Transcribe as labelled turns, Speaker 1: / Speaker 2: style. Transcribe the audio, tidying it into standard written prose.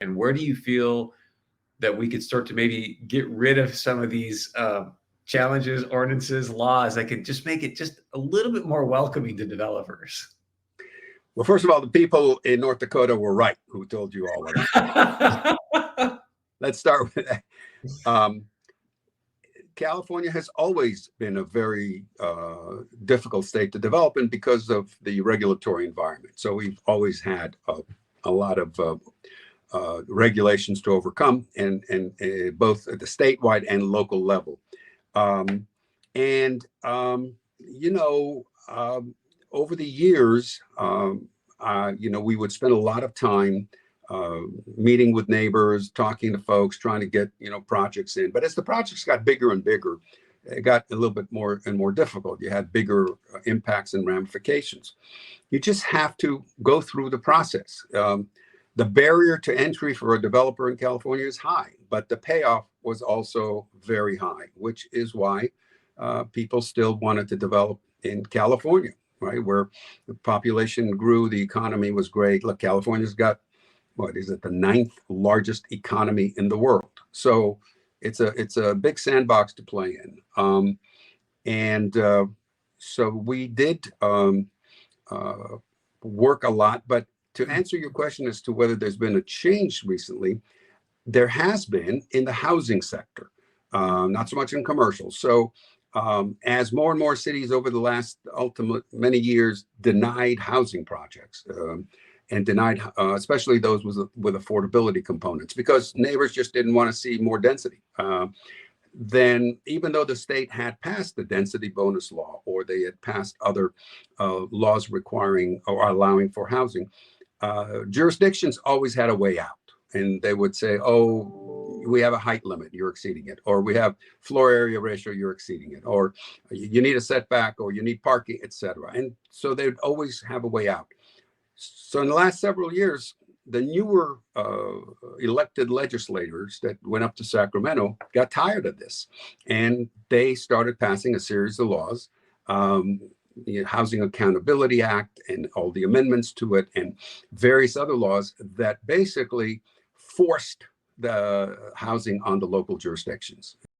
Speaker 1: And where do you feel that we could start to maybe get rid of some of these challenges, ordinances, laws that could just make it just a little bit more welcoming to developers?
Speaker 2: Well, first of all, the people in North Dakota were right who told you all of that. Let's start with that. California has always been a very difficult state to develop in because of the regulatory environment. So we've always had a lot of regulations to overcome, and both at the statewide and local level. Over the years, we would spend a lot of time meeting with neighbors, talking to folks, trying to get, projects in. But as the projects got bigger and bigger, it got a little bit more and more difficult. You had bigger impacts and ramifications. You just have to go through the process. The barrier to entry for a developer in California is high, but the payoff was also very high, which is why people still wanted to develop in California, right? Where the population grew, the economy was great. Look, California's got, what is it, the 9th largest economy in the world. So it's a big sandbox to play in. So we did work a lot. But to answer your question as to whether there's been a change recently, there has been in the housing sector, not so much in commercial. So as more and more cities over the last many years denied housing projects, and denied, especially those with affordability components, because neighbors just didn't want to see more density. Then, even though the state had passed the density bonus law, or they had passed other laws requiring or allowing for housing, jurisdictions always had a way out. And they would say, oh, we have a height limit, you're exceeding it. Or we have floor area ratio, you're exceeding it. Or you need a setback, or you need parking, etc. And so they'd always have a way out. So in the last several years, the newer elected legislators that went up to Sacramento got tired of this, and they started passing a series of laws, the Housing Accountability Act and all the amendments to it, and various other laws that basically forced the housing on the local jurisdictions.